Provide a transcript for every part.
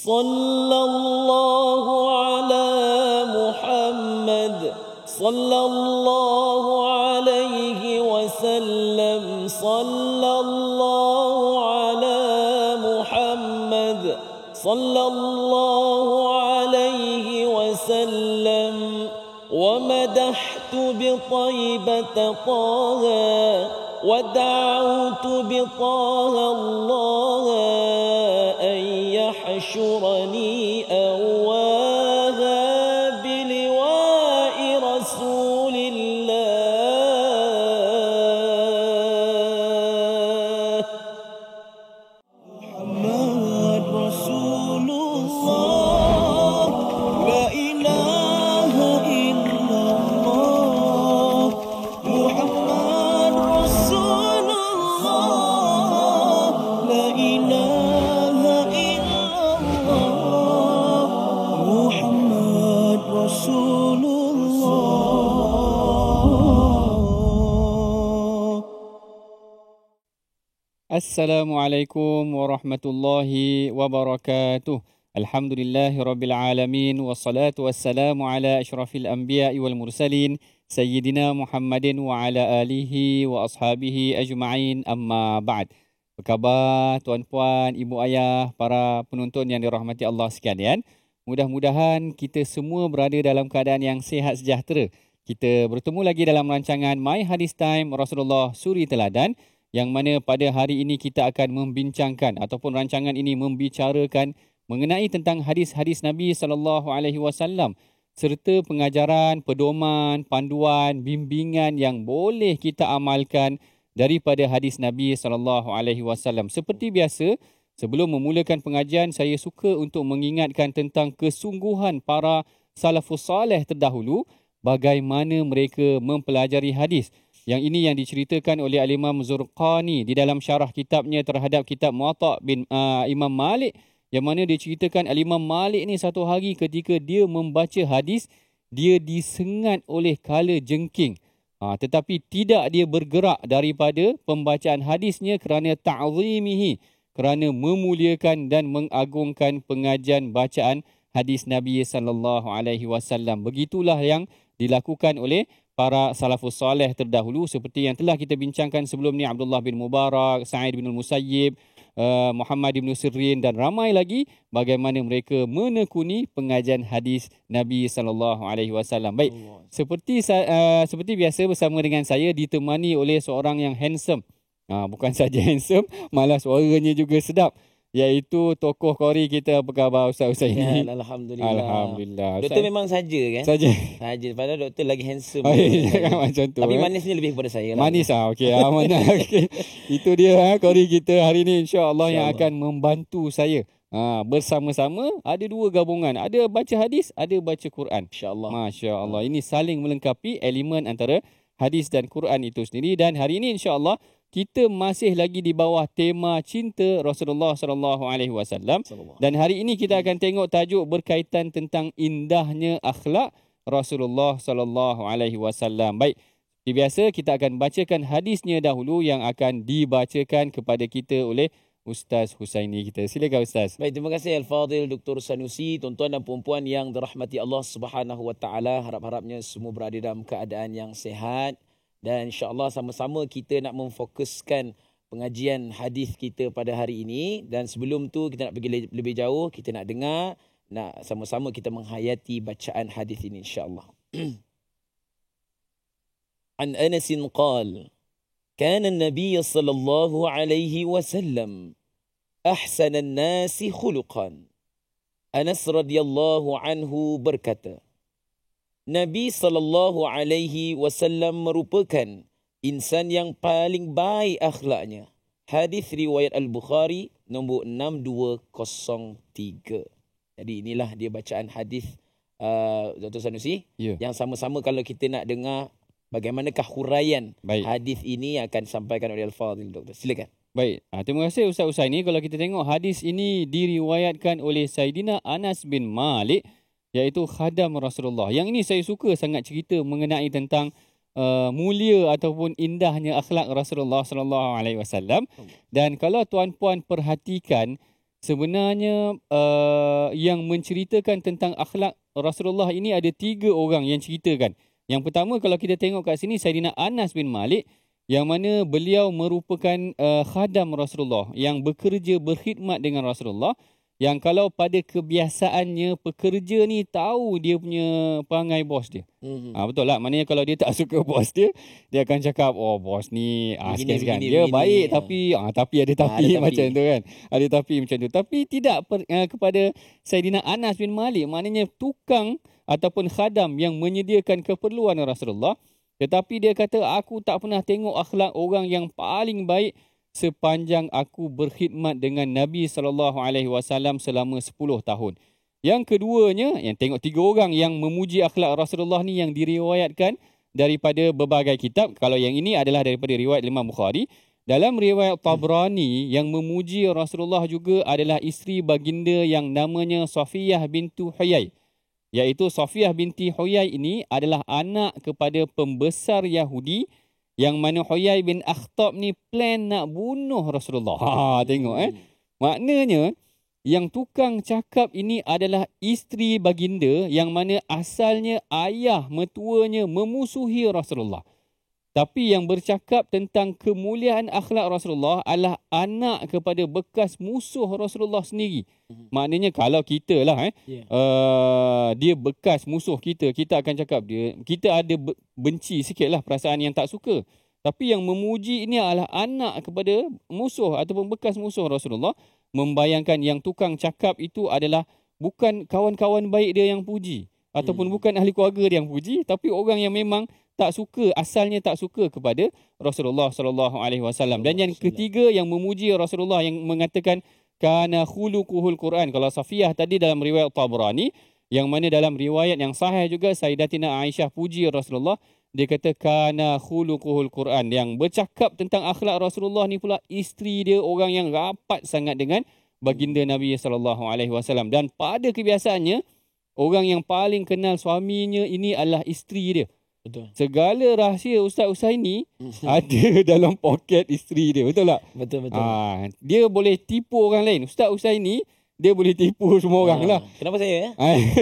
Sallallahu ala Muhammad, sallallahu alaihi wasallam, sallallahu ala Muhammad, sallallahu alaihi wasallam. ومدحت بطيبة طه ودعوت بطه الله أن يحشرني أواها بلواء رسول الله. محمد رسول الله، لا إله إلا الله. محمد رسول الله، لا إله إلا الله. محمد رسول الله. Assalamualaikum warahmatullahi wabarakatuh. Alhamdulillahi rabbil alamin, wassalatu wassalamu ala asyrafil anbiya'i wal mursalin, Sayyidina Muhammadin wa ala alihi wa ashabihi ajma'in, amma ba'd. Apa khabar tuan-puan, ibu ayah, para penonton yang dirahmati Allah sekalian? Mudah-mudahan kita semua berada dalam keadaan yang sihat sejahtera. Kita bertemu lagi dalam rancangan My Hadis Time Rasulullah Suri Teladan, yang mana pada hari ini kita akan membincangkan ataupun rancangan ini membicarakan mengenai tentang hadis-hadis Nabi SAW serta pengajaran, pedoman, panduan, bimbingan yang boleh kita amalkan daripada hadis Nabi SAW. Seperti biasa, sebelum memulakan pengajian, saya suka untuk mengingatkan tentang kesungguhan para salafus salih terdahulu, bagaimana mereka mempelajari hadis. Yang ini yang diceritakan oleh Al-Imam Zurqani di dalam syarah kitabnya terhadap kitab Muwatta' bin Imam Malik, yang mana dia ceritakan Al-Imam Malik ni satu hari ketika dia membaca hadis, dia disengat oleh kala jengking. Tetapi tidak dia bergerak daripada pembacaan hadisnya kerana ta'zimihi, kerana memuliakan dan mengagungkan pengajian bacaan hadis Nabi SAW. Begitulah yang dilakukan oleh para salafus salih terdahulu, seperti yang telah kita bincangkan sebelum ni, Abdullah bin Mubarak, Sa'id bin Musayyib, Muhammad bin Sirin dan ramai lagi, bagaimana mereka menekuni pengajian hadis Nabi SAW. Baik, seperti biasa bersama dengan saya ditemani oleh seorang yang handsome. Bukan saja handsome, malah suaranya juga sedap, iaitu tokoh Qori kita. Apa khabar Ustaz Husaini? Ya, Alhamdulillah. Alhamdulillah. Doktor memang saja kan? Saja. Padahal doktor lagi handsome. Jangan macam tu. Tapi manisnya lebih kepada saya lah. Manis okey. Mana okey. Itu dia Qori kita hari ini, insya-Allah yang akan membantu saya. Bersama-sama ada dua gabungan. Ada baca hadis, ada baca Quran. Insya-Allah. Masya-Allah. Ini saling melengkapi elemen antara hadis dan Quran itu sendiri. Dan hari ini insya-Allah kita masih lagi di bawah tema cinta Rasulullah SAW. Dan hari ini kita akan tengok tajuk berkaitan tentang indahnya akhlak Rasulullah SAW. Baik, seperti biasa kita akan bacakan hadisnya dahulu yang akan dibacakan kepada kita oleh Ustaz Husaini kita. Silakan Ustaz. Baik, terima kasih Al-Fadhil Dr. Sanusi. Tuan-tuan dan puan-puan yang dirahmati Allah Subhanahu Wa Taala, harap-harapnya semua berada dalam keadaan yang sihat. Dan insya-Allah sama-sama kita nak memfokuskan pengajian hadis kita pada hari ini. Dan sebelum tu kita nak pergi lebih jauh, kita nak dengar, nak sama-sama kita menghayati bacaan hadis ini insya-Allah. An Anas qala kana an-nabiy sallallahu alaihi wasallam ahsan an-nas khuluqan. Anas radhiyallahu anhu berkata, Nabi SAW merupakan insan yang paling baik akhlaknya. Hadis riwayat Al-Bukhari nombor 6203. Jadi inilah dia bacaan hadis Dr. Sanusi. Yang sama-sama kalau kita nak dengar bagaimanakah huraian hadis ini akan disampaikan oleh Al-Fadhil Doktor. Silakan. Baik, terima kasih Ustaz Husaini. Kalau kita tengok hadis ini diriwayatkan oleh Sayyidina Anas bin Malik, iaitu khadam Rasulullah. Yang ini saya suka sangat cerita mengenai tentang mulia ataupun indahnya akhlak Rasulullah SAW. Dan kalau tuan-puan perhatikan, sebenarnya yang menceritakan tentang akhlak Rasulullah ini ada 3 orang yang ceritakan. Yang pertama, kalau kita tengok kat sini, Saidina Anas bin Malik, yang mana beliau merupakan khadam Rasulullah yang bekerja berkhidmat dengan Rasulullah, yang kalau pada kebiasaannya pekerja ni tahu dia punya perangai bos dia. Betul lah. Maknanya kalau dia tak suka bos dia, dia akan cakap, oh bos ni sekian-sekian. Dia baik tapi ada tapi macam tu kan. Ada tapi macam tu. Tapi tidak kepada Saidina Anas bin Malik. Maknanya tukang ataupun khadam yang menyediakan keperluan Rasulullah. Tetapi dia kata, aku tak pernah tengok akhlak orang yang paling baik sepanjang aku berkhidmat dengan Nabi SAW selama 10 tahun. Yang keduanya, yang tengok 3 orang yang memuji akhlak Rasulullah ni yang diriwayatkan daripada berbagai kitab. Kalau yang ini adalah daripada riwayat Imam Bukhari. Dalam riwayat Tabrani, yang memuji Rasulullah juga adalah isteri baginda yang namanya Safiyah bintu Huyai. Iaitu Safiyah binti Huyai ini adalah anak kepada pembesar Yahudi, yang mana Huyai bin Akhtab ni plan nak bunuh Rasulullah. Tengok Maknanya yang tukang cakap ini adalah isteri baginda yang mana asalnya ayah mertuanya memusuhi Rasulullah. Tapi yang bercakap tentang kemuliaan akhlak Rasulullah adalah anak kepada bekas musuh Rasulullah sendiri. Maknanya kalau kita lah dia bekas musuh kita, kita akan cakap kita ada benci sikit lah, perasaan yang tak suka. Tapi yang memuji ini adalah anak kepada musuh ataupun bekas musuh Rasulullah. Membayangkan yang tukang cakap itu adalah bukan kawan-kawan baik dia yang puji, ataupun bukan ahli keluarga dia yang puji, tapi orang yang memang tak suka, asalnya tak suka kepada Rasulullah SAW. Dan yang ketiga, yang memuji Rasulullah, yang mengatakan kana khuluquhul Quran. Kalau Safiyah tadi dalam riwayat Tabrani, yang mana dalam riwayat yang sahih juga Sayyidatina Aisyah puji Rasulullah, dia kata kana khuluquhul Quran. Yang bercakap tentang akhlak Rasulullah ni pula isteri dia orang yang rapat sangat dengan baginda Nabi SAW. Dan pada kebiasaannya, orang yang paling kenal suaminya ini adalah isteri dia. Betul. Segala rahsia Ustaz ini ada dalam poket isteri dia. Betul tak? Betul. Dia boleh tipu orang lain. Ustaz ini dia boleh tipu semua orang lah. Kenapa saya?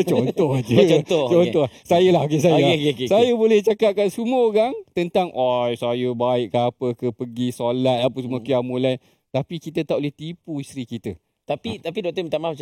Contoh je. Contoh. Okay. Saya lah. Okay. Saya boleh cakap kat semua orang tentang saya baik ke apa ke, pergi solat apa semua qiyamul lail. Tapi kita tak boleh tipu isteri kita. Tapi doktor minta maaf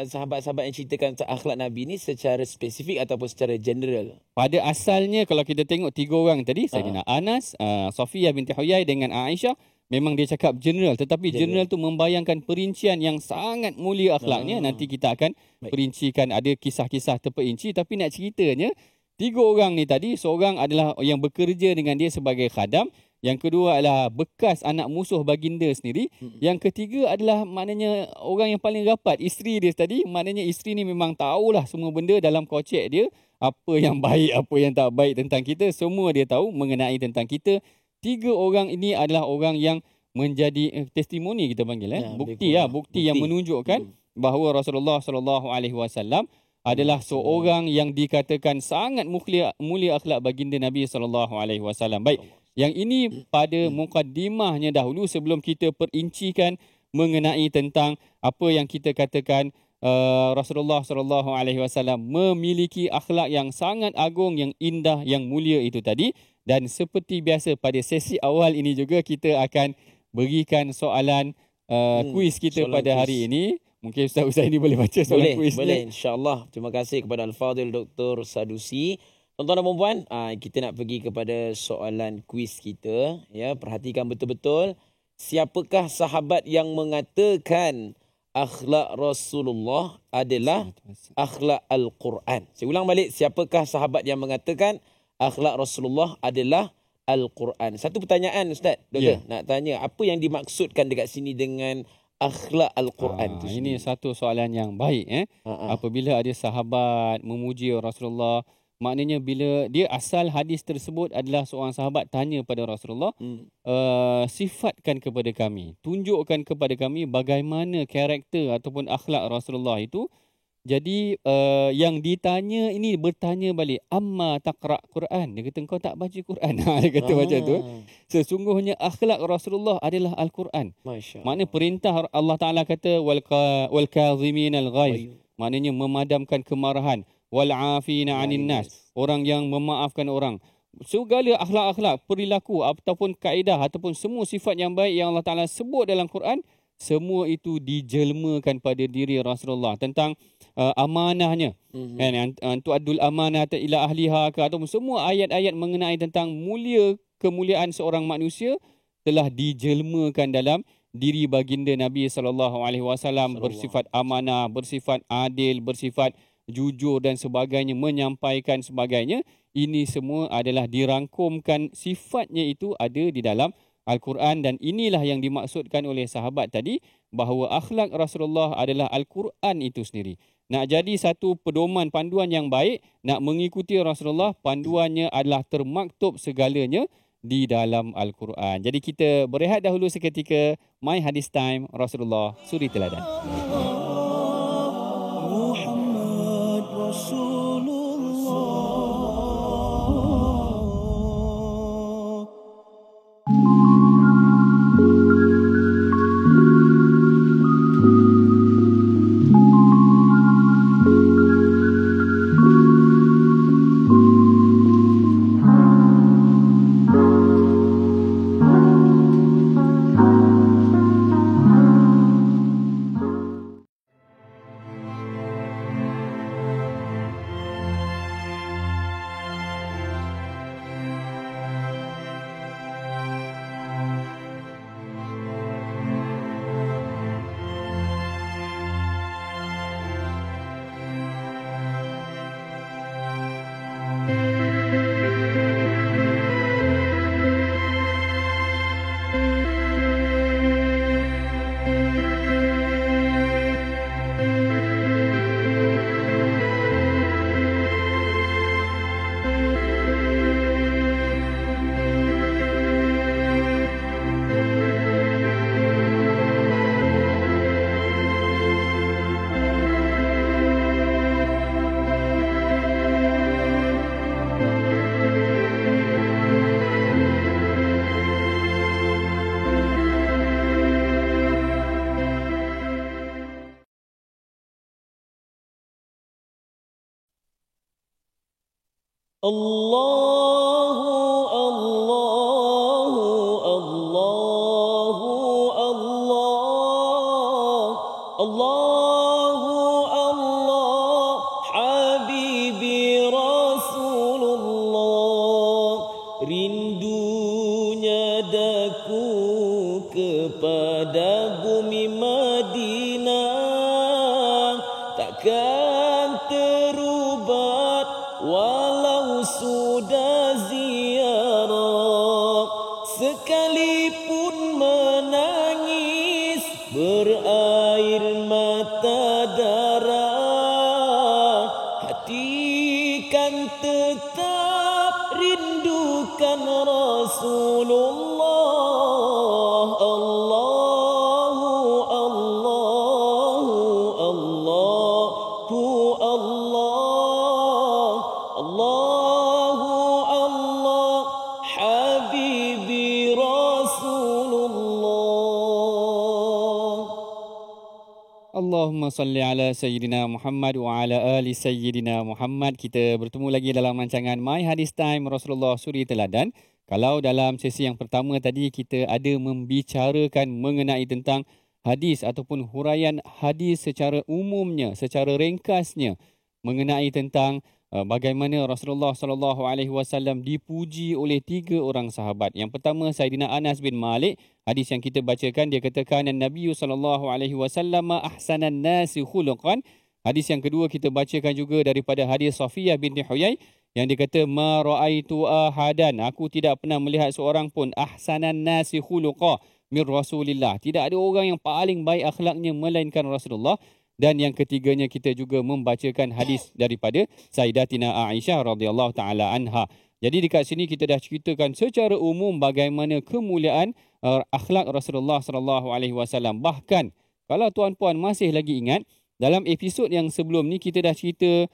sahabat-sahabat yang ceritakan akhlak Nabi ni secara spesifik ataupun secara general? Pada asalnya kalau kita tengok 3 orang tadi, Saidina Anas, Safiyah binti Huyai dengan Aisyah, memang dia cakap general. Tetapi general tu membayangkan perincian yang sangat mulia akhlaknya. Nanti kita akan perincikan, ada kisah-kisah terperinci. Tapi nak ceritanya, 3 orang ni tadi, seorang adalah yang bekerja dengan dia sebagai khadam. Yang kedua adalah bekas anak musuh baginda sendiri. Yang ketiga adalah maknanya orang yang paling rapat, isteri dia tadi. Maknanya isteri ni memang tahulah semua benda dalam kocek dia. Apa yang baik, apa yang tak baik tentang kita. Semua dia tahu mengenai tentang kita. 3 orang ini adalah orang yang menjadi testimoni, kita panggil bukti yang menunjukkan bahawa Rasulullah SAW adalah seorang yang dikatakan sangat mulia akhlak baginda Nabi SAW. Baik. Yang ini pada mukaddimahnya dahulu sebelum kita perincikan mengenai tentang apa yang kita katakan Rasulullah SAW memiliki akhlak yang sangat agung, yang indah, yang mulia itu tadi. Dan seperti biasa pada sesi awal ini juga kita akan berikan soalan kuis kita pada hari ini. Mungkin Ustaz ini boleh baca soalan kuis. Boleh, insyaAllah. Terima kasih kepada Al-Fadhil Dr. Sadusi. Tuan-tuan dan puan, kita nak pergi kepada soalan kuis kita. Ya, perhatikan betul-betul. Siapakah sahabat yang mengatakan akhlak Rasulullah adalah akhlak Al-Quran? Saya ulang balik. Siapakah sahabat yang mengatakan akhlak Rasulullah adalah Al-Quran? Satu pertanyaan Ustaz, Doktor. Nak tanya, apa yang dimaksudkan dekat sini dengan akhlak Al-Quran? Ini satu soalan yang baik. Apabila ada sahabat memuji Rasulullah, maknanya bila dia asal hadis tersebut adalah seorang sahabat tanya pada Rasulullah, sifatkan kepada kami, tunjukkan kepada kami bagaimana karakter ataupun akhlak Rasulullah itu. Jadi yang ditanya ini bertanya balik, amma taqra Quran. Dia kata kau tak baca Quran. Dia kata macam tu. Sesungguhnya akhlak Rasulullah adalah Al-Quran. Masya Allah. Maknanya perintah Allah Taala kata wal kazimin al-ghaiz. Maknanya memadamkan kemarahan, wal afina 'anin nas. Orang yang memaafkan orang. Segala akhlak-akhlak, perilaku ataupun kaedah ataupun semua sifat yang baik yang Allah Taala sebut dalam Quran, semua itu dijelmakan pada diri Rasulullah tentang amanahnya. Kan, untuk adul amanah ila ahliha ke, ataupun semua ayat-ayat mengenai tentang kemuliaan seorang manusia telah dijelmakan dalam diri baginda Nabi SAW, bersifat amanah, bersifat adil, bersifat jujur dan sebagainya, menyampaikan sebagainya. Ini semua adalah dirangkumkan, sifatnya itu ada di dalam Al-Quran, dan inilah yang dimaksudkan oleh sahabat tadi, bahawa akhlak Rasulullah adalah Al-Quran itu sendiri. Nak jadi satu pedoman panduan yang baik, nak mengikuti Rasulullah, panduannya adalah termaktub segalanya di dalam Al-Quran. Jadi kita berehat dahulu seketika. My Hadis Time, Rasulullah Suri Teladan. Muhammad Rasulullah. Allahu Allahu Allahu Allah Allahu Allah Habibi Rasulullah, rindunya daku kepada bumi Madinah takkan terubat walau sudah ziarah, sekalipun menangis berair mata darah, hati kan tetap rindukan Rasulullah. Allahu Allahu Allahu Allah Allahu Allah Habibi Rasulullah. Allahumma salli ala Sayyidina Muhammad wa ala ali Sayyidina Muhammad. Kita bertemu lagi dalam rancangan My Hadis Time, Rasulullah Suri Teladan. Kalau dalam sesi yang pertama tadi kita ada membicarakan mengenai tentang hadis ataupun huraian hadis secara umumnya, secara ringkasnya, mengenai tentang bagaimana Rasulullah SAW dipuji oleh 3 orang sahabat. Yang pertama Sayyidina Anas bin Malik, hadis yang kita bacakan, dia katakan Nabi SAW ahsanan nasi khuluqan. Hadis yang kedua kita bacakan juga daripada hadis Safiyah binti Huyai yang dia kata ma raaitu ahadan, aku tidak pernah melihat seorang pun ahsanan nasi khuluqa min Rasulillah, tidak ada orang yang paling baik akhlaknya melainkan Rasulullah. Dan yang ketiganya kita juga membacakan hadis daripada Sayyidatina Aisyah radhiyallahu taala anha. Jadi dekat sini kita dah ceritakan secara umum bagaimana kemuliaan akhlak Rasulullah sallallahu alaihi wasallam. Bahkan kalau tuan-puan masih lagi ingat, dalam episod yang sebelum ni kita dah cerita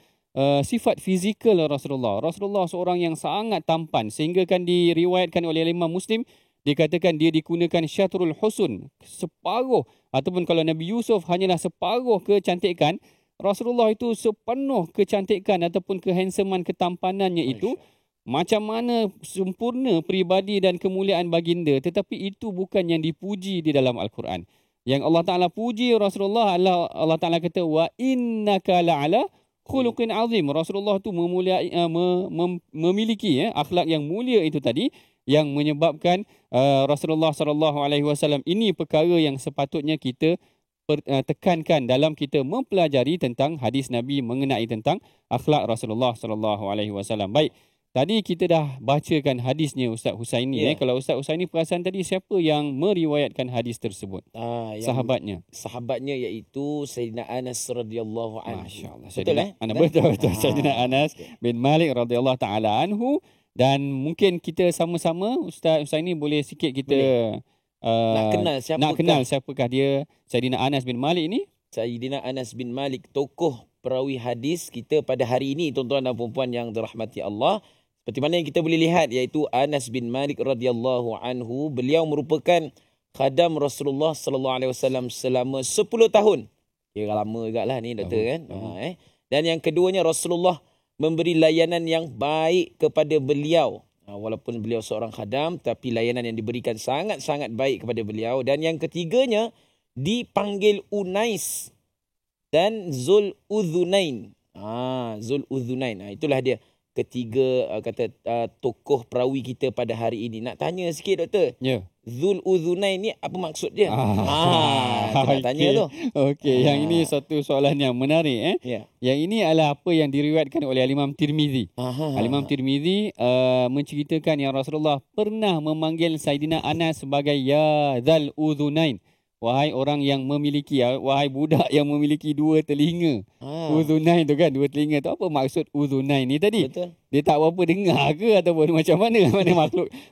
sifat fizikal Rasulullah. Rasulullah seorang yang sangat tampan sehingga kan diriwayatkan oleh Imam Muslim, dikatakan dia digunakan syatrul husun, separuh, ataupun kalau Nabi Yusuf hanyalah separuh kecantikan, Rasulullah itu sepenuh kecantikan ataupun kehandsoman, ketampanannya itu macam mana sempurna peribadi dan kemuliaan baginda. Tetapi itu bukan yang dipuji di dalam Al-Quran. Yang Allah Ta'ala puji Rasulullah, Allah Ta'ala kata wa innaka la'ala khuluqin azim. Rasulullah itu memiliki akhlak yang mulia itu tadi, yang menyebabkan Rasulullah SAW ini perkara yang sepatutnya kita tekankan dalam kita mempelajari tentang hadis Nabi mengenai tentang akhlak Rasulullah SAW. Baik, tadi kita dah bacakan hadisnya Ustaz Husaini. Kalau Ustaz Husaini perasan tadi, siapa yang meriwayatkan hadis tersebut? Sahabatnya iaitu Sayyidina Anas radhiyallahu anhu. Masya-Allah. Betul. Sayyidina Anas bin Malik radhiyallahu taala anhu. Dan mungkin kita sama-sama Ustaz Husaini boleh sikit kita nak kenal siapakah dia Sayyidina Anas bin Malik ini? Sayyidina Anas bin Malik, tokoh perawi hadis kita pada hari ini, tuan-tuan dan puan-puan yang dirahmati Allah. Seperti mana yang kita boleh lihat, iaitu Anas bin Malik radhiyallahu anhu, beliau merupakan khadam Rasulullah sallallahu alaihi wasallam selama 10 tahun. Kira lama jugaklah ni doktor kan. Dan yang keduanya, Rasulullah memberi layanan yang baik kepada beliau. Walaupun beliau seorang khadam, tapi layanan yang diberikan sangat-sangat baik kepada beliau. Dan yang ketiganya, dipanggil Unais dan Zul Udhunain. Zul Udhunain. Itulah dia ketiga tokoh perawi kita pada hari ini. Nak tanya sikit doktor. Zul Udhunain ni apa maksud dia? Nak tanya tu. Okey, yang ini satu soalan yang menarik. Yang ini adalah apa yang diriwayatkan oleh Imam Tirmizi. Imam Tirmizi menceritakan yang Rasulullah pernah memanggil Sayyidina Anas sebagai Ya Zal Udhunain. Wahai orang yang memiliki, wahai budak yang memiliki dua telinga. Udhunain tu kan, dua telinga tu. Apa maksud Udhunain ni tadi? Betul. Dia tak apa dengar ke ataupun macam mana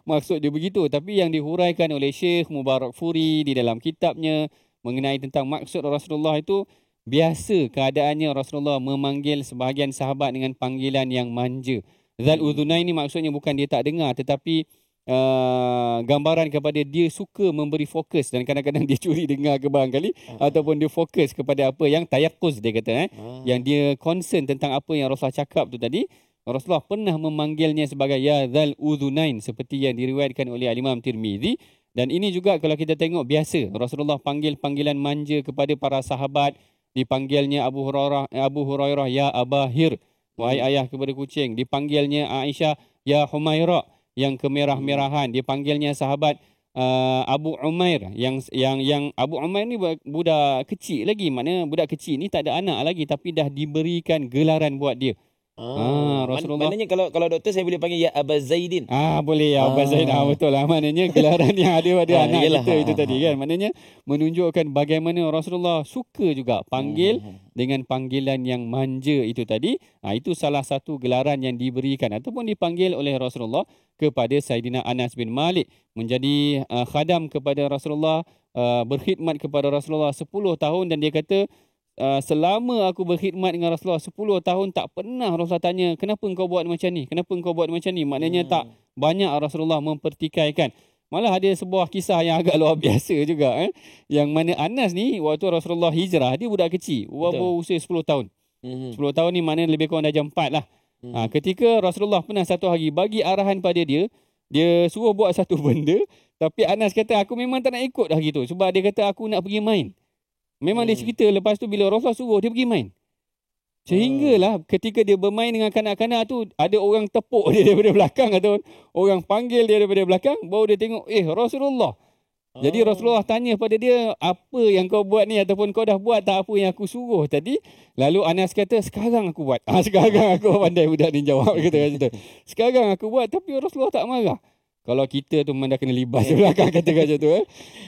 maksud dia begitu. Tapi yang dihuraikan oleh Syekh Mubarakfuri di dalam kitabnya mengenai tentang maksud Rasulullah itu, biasa keadaannya Rasulullah memanggil sebahagian sahabat dengan panggilan yang manja. Zal Udhunain ni maksudnya bukan dia tak dengar, tetapi gambaran kepada dia suka memberi fokus, dan kadang-kadang dia curi dengar ke barangkali, ataupun dia fokus kepada apa yang tayakuz dia kata, yang dia concern tentang apa yang Rasulullah cakap tu tadi. Rasulullah pernah memanggilnya sebagai Ya Zal Udhunain seperti yang diriwayatkan oleh Imam Tirmizi. Dan ini juga kalau kita tengok biasa Rasulullah panggil panggilan manja kepada para sahabat. Dipanggilnya Abu Hurairah Ya Abahir, wahai ayah kepada kucing. Dipanggilnya Aisyah Ya Humaira, yang kemerah-merahan. Dipanggilnya sahabat Abu Umair, yang Abu Umair ni budak kecil lagi. Maknanya budak kecil ni tak ada anak lagi, tapi dah diberikan gelaran buat dia. Rasulullah. Maknanya kalau doktor saya boleh panggil Ya Aba Zaidin. Boleh Ya Aba Zaid. Betul lah. Maknanya gelaran yang ada pada anak kita itu tadi kan. Maknanya menunjukkan bagaimana Rasulullah suka juga panggil dengan panggilan yang manja itu tadi. Itu salah satu gelaran yang diberikan ataupun dipanggil oleh Rasulullah kepada Sayyidina Anas bin Malik, menjadi khadam kepada Rasulullah, berkhidmat kepada Rasulullah 10 tahun. Dan dia kata, selama aku berkhidmat dengan Rasulullah 10 tahun, tak pernah Rasulullah tanya, kenapa engkau buat macam ni? Kenapa engkau buat macam ni? Maknanya tak banyak Rasulullah mempertikaikan. Malah ada sebuah kisah yang agak luar biasa juga. Yang mana Anas ni, waktu Rasulullah hijrah, dia budak kecil. Usia 10 tahun. 10 tahun ni maknanya lebih kurang darjah 4 lah. Ketika Rasulullah pernah satu hari bagi arahan pada dia, dia suruh buat satu benda. Tapi Anas kata, aku memang tak nak ikut dah gitu. Sebab dia kata, aku nak pergi main. Memang dia cerita lepas tu bila Rasulullah suruh dia pergi main. Sehinggalah ketika dia bermain dengan kanak-kanak tu, ada orang tepuk dia daripada belakang atau orang panggil dia daripada belakang, baru dia tengok, Rasulullah. Jadi Rasulullah tanya pada dia, apa yang kau buat ni, ataupun kau dah buat tak apa yang aku suruh tadi? Lalu Anas kata, sekarang aku buat. Sekarang aku pandai budak ni jawab kata. Sekarang aku buat, tapi Rasulullah tak marah. Kalau kita tu memang dah kena libas dari belakang, katakan macam tu.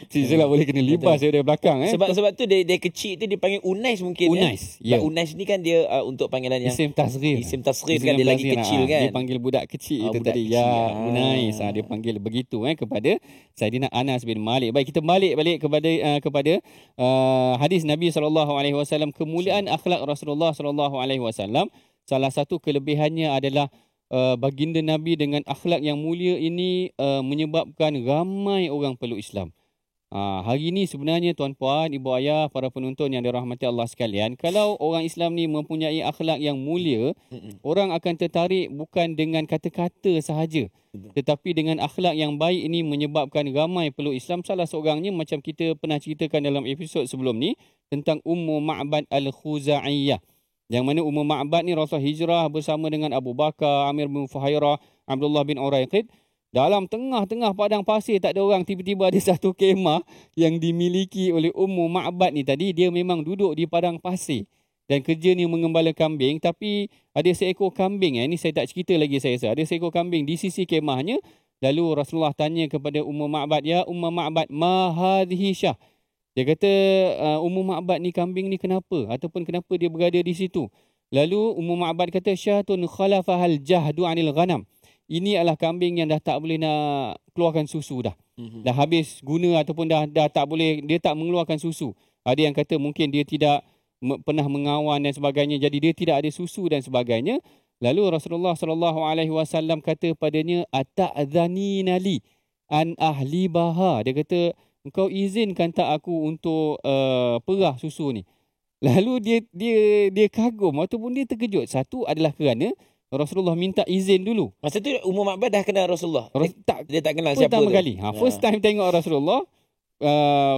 Silap boleh kena libas dari belakang. Sebab tu dia kecil tu dipanggil Unais mungkin. Unais, ya. Unais ni kan dia untuk panggilan yang Isim tasghir. Isim tasghir kan, dia lagi kecil kan. Dia panggil budak kecil itu budak tadi. kecil. Ya, Unais. Dia panggil begitu kepada Saidina Anas bin Malik. Baik, kita balik kepada hadis Nabi SAW, kemuliaan akhlak Rasulullah SAW. Salah satu kelebihannya adalah baginda Nabi dengan akhlak yang mulia ini menyebabkan ramai orang peluk Islam. Hari ini sebenarnya tuan-puan, ibu ayah, para penonton yang dirahmati Allah sekalian, kalau orang Islam ni mempunyai akhlak yang mulia, orang akan tertarik bukan dengan kata-kata sahaja, tetapi dengan akhlak yang baik ini menyebabkan ramai peluk Islam. Salah seorangnya macam kita pernah ceritakan dalam episod sebelum ni tentang Ummu Ma'bad Al-Khuzaiyah. Yang mana Ummu Ma'bad ni Rasul hijrah bersama dengan Abu Bakar, Amir bin Fuhairah, Abdullah bin Uraiqid. Dalam tengah-tengah padang pasir tak ada orang, tiba-tiba ada satu kemah yang dimiliki oleh Ummu Ma'bad ni tadi. Dia memang duduk di padang pasir dan kerja ni mengembala kambing, tapi ada seekor kambing, ini saya tak cerita lagi saya rasa. Ada seekor kambing di sisi kemahnya. Lalu Rasulullah tanya kepada Ummu Ma'bad, "Ya Ummu Ma'bad, ma hadhihi syah?" Dia kata, Ummu Ma'bad ni, kambing ni kenapa? Ataupun kenapa dia berada di situ? Lalu Ummu Ma'bad kata, "Syatun khalafahal jahdu anil ghanam." Ini adalah kambing yang dah tak boleh nak keluarkan susu dah. Dah habis guna ataupun dah tak boleh, dia tak mengeluarkan susu. Ada yang kata mungkin dia tidak pernah mengawan dan sebagainya, jadi dia tidak ada susu dan sebagainya. Lalu Rasulullah SAW kata padanya, "Ata'dhanina li an ahli baha." Dia kata, "Engkau izinkan tak aku untuk perah susu ni?" Lalu dia kagum ataupun dia terkejut. Satu adalah kerana Rasulullah minta izin dulu. Masa tu Ummu Ma'bad dah kenal Rasulullah. Dia tak kenal siapa pertama tu. Kali. First time tengok Rasulullah,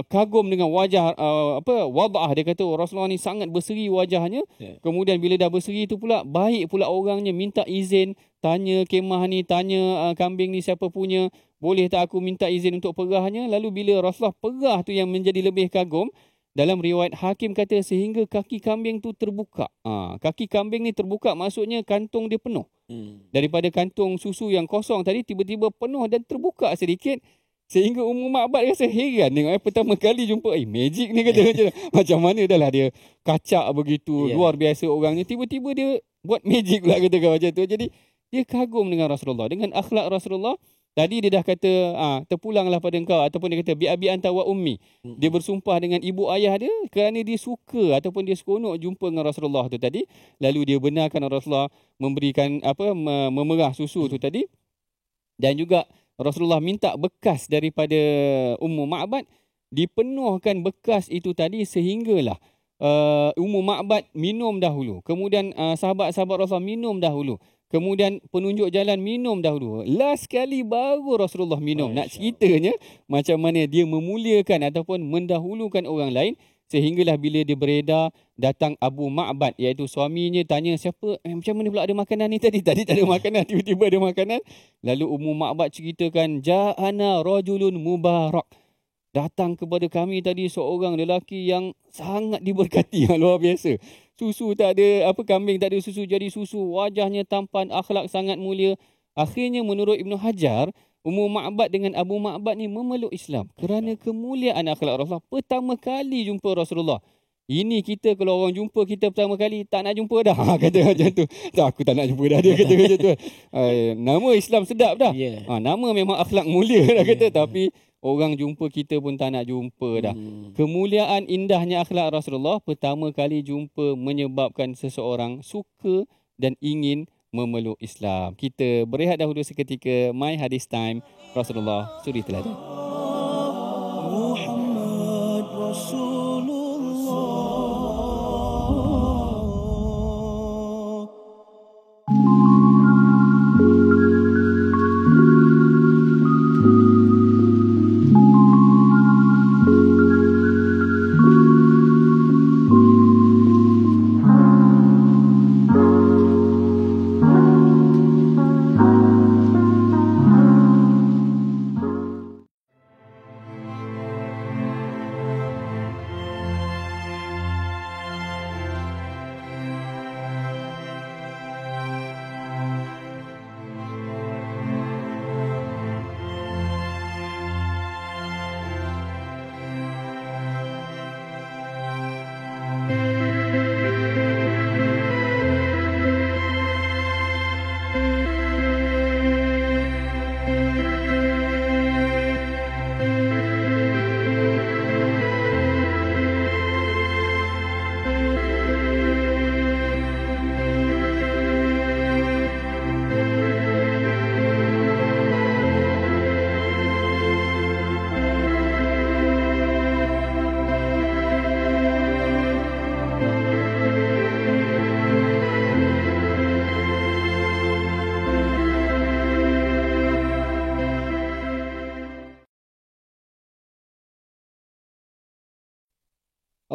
kagum dengan wajah wadah. Dia kata Rasulullah ni sangat berseri wajahnya. Kemudian bila dah berseri tu pula, baik pula orangnya, minta izin, tanya kemah ni, tanya kambing ni siapa punya, boleh tak aku minta izin untuk perahnya. Lalu bila Rasulullah perah tu yang menjadi lebih kagum. Dalam riwayat Hakim kata sehingga kaki kambing tu terbuka. Kaki kambing ni terbuka, maksudnya kantung dia penuh. Daripada kantung susu yang kosong tadi, tiba-tiba penuh dan terbuka sedikit. Sehingga Ummu Ma'bad rasa heran tengok. Pertama kali jumpa, magic ni kata macam mana dah lah dia kacak begitu. Luar biasa orangnya. Tiba-tiba dia buat magic pula kata macam tu. Jadi dia kagum dengan Rasulullah, dengan akhlak Rasulullah. Tadi dia dah kata, terpulanglah pada engkau, ataupun dia kata, bi-abi anta wa ummi. Dia bersumpah dengan ibu ayah dia kerana dia suka ataupun dia seronok jumpa dengan Rasulullah tu tadi. Lalu dia benarkan Rasulullah memberikan memerah susu tu tadi. Dan juga Rasulullah minta bekas daripada Ummu Ma'bad, dipenuhkan bekas itu tadi sehinggalah Ummu Ma'bad minum dahulu. Kemudian sahabat-sahabat Rasulullah minum dahulu. Kemudian penunjuk jalan minum dahulu. Last kali baru Rasulullah minum. Nak ceritanya macam mana dia memuliakan ataupun mendahulukan orang lain. Sehinggalah bila dia beredar, datang Abu Ma'bad, iaitu suaminya, tanya siapa, macam mana pula ada makanan ni tadi? Tadi tak ada makanan, tiba-tiba ada makanan. Lalu Ummu Ma'bad ceritakan, "Ja'ana rajulun mubarak." Datang kepada kami tadi seorang lelaki yang sangat diberkati, yang luar biasa. Susu tak ada, kambing tak ada susu, jadi susu. Wajahnya tampan, akhlak sangat mulia. Akhirnya menurut Ibn Hajar, Ummu Ma'bad dengan Abu Ma'bad ni memeluk Islam kerana kemuliaan akhlak Rasulullah. Pertama kali jumpa Rasulullah. Ini kita kalau orang jumpa kita pertama kali, tak nak jumpa dah. Kata macam tu. Tak, aku tak nak jumpa dah. Dia kata macam tu. Nama Islam sedap dah. Nama memang akhlak mulia dah kata. Tapi orang jumpa kita pun tak nak jumpa dah. Kemuliaan indahnya akhlak Rasulullah pertama kali jumpa menyebabkan seseorang suka dan ingin memeluk Islam. Kita berehat dahulu seketika. My Hadis Time, Rasulullah Suri Teladan. Muhammad Rasulullah.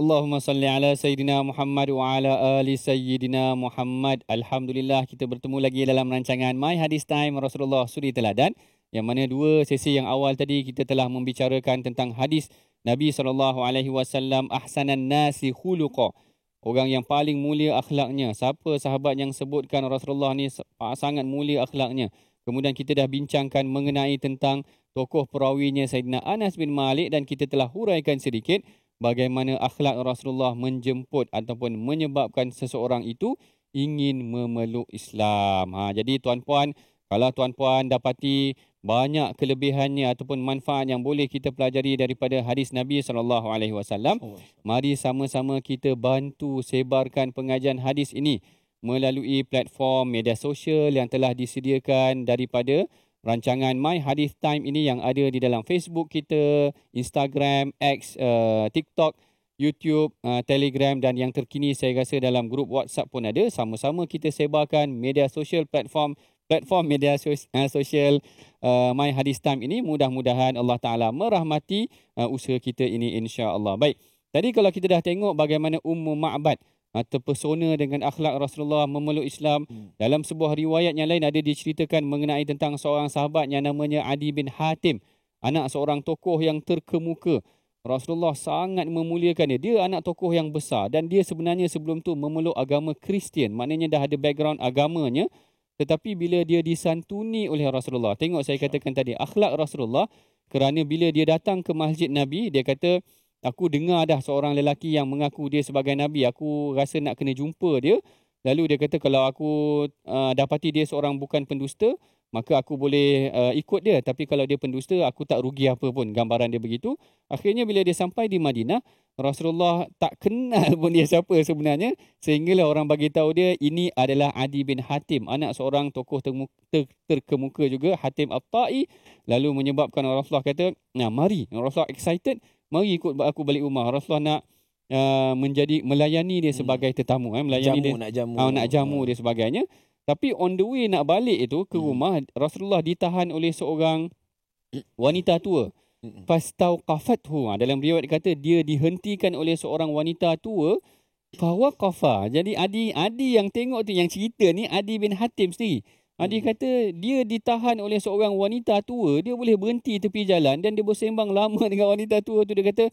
Allahumma salli ala Sayyidina Muhammad wa ala ali Sayyidina Muhammad. Alhamdulillah, kita bertemu lagi dalam rancangan My Hadis Time Rasulullah Suri Teladan, yang mana dua sesi yang awal tadi kita telah membicarakan tentang hadis Nabi SAW, ahsanan nasi khuluqa, orang yang paling mulia akhlaknya. Siapa sahabat yang sebutkan Rasulullah ni sangat mulia akhlaknya. Kemudian kita dah bincangkan mengenai tentang tokoh perawinya Sayyidina Anas bin Malik, dan kita telah huraikan sedikit bagaimana akhlak Rasulullah menjemput ataupun menyebabkan seseorang itu ingin memeluk Islam. Jadi tuan-puan, kalau tuan-puan dapati banyak kelebihannya ataupun manfaat yang boleh kita pelajari daripada hadis Nabi SAW, mari sama-sama kita bantu sebarkan pengajian hadis ini melalui platform media sosial yang telah disediakan daripada rancangan My Hadis Time ini, yang ada di dalam Facebook kita, Instagram, X, TikTok, YouTube, Telegram, dan yang terkini saya rasa dalam grup WhatsApp pun ada. Sama-sama kita sebarkan media sosial, platform media sosial My Hadis Time ini. Mudah-mudahan Allah Ta'ala merahmati usaha kita ini, insya-Allah. Baik, tadi kalau kita dah tengok bagaimana Ummu Ma'bad terpesona dengan akhlak Rasulullah memeluk Islam. Dalam sebuah riwayat yang lain ada diceritakan mengenai tentang seorang sahabat yang namanya Adi bin Hatim, anak seorang tokoh yang terkemuka. Rasulullah sangat memuliakan dia. Dia anak tokoh yang besar, dan dia sebenarnya sebelum tu memeluk agama Kristian, maknanya dah ada background agamanya. Tetapi bila dia disantuni oleh Rasulullah, tengok saya katakan tadi, akhlak Rasulullah, kerana bila dia datang ke masjid Nabi, dia kata, aku dengar dah seorang lelaki yang mengaku dia sebagai Nabi. Aku rasa nak kena jumpa dia. Lalu dia kata, kalau aku dapati dia seorang bukan pendusta, maka aku boleh ikut dia. Tapi kalau dia pendusta, aku tak rugi apa pun. Gambaran dia begitu. Akhirnya bila dia sampai di Madinah, Rasulullah tak kenal pun dia siapa sebenarnya. Sehinggalah orang bagi tahu dia, ini adalah Adi bin Hatim, anak seorang tokoh terkemuka juga, Hatim At-Ta'i. Lalu menyebabkan Rasulullah kata, nah mari. Rasulullah excited, mari ikut aku balik rumah. Rasulullah nak melayani dia sebagai tetamu, nak jamu dia sebagainya. Tapi on the way nak balik itu ke rumah, Rasulullah ditahan oleh seorang wanita tua. Fastauqafathu. Dalam riwayat kata dia dihentikan oleh seorang wanita tua. Fawaqafa. Jadi Adi yang tengok tu, yang cerita ni Adi bin Hatim sendiri. Adi kata dia ditahan oleh seorang wanita tua, dia boleh berhenti tepi jalan dan dia bersembang lama dengan wanita tua tu. Dia kata,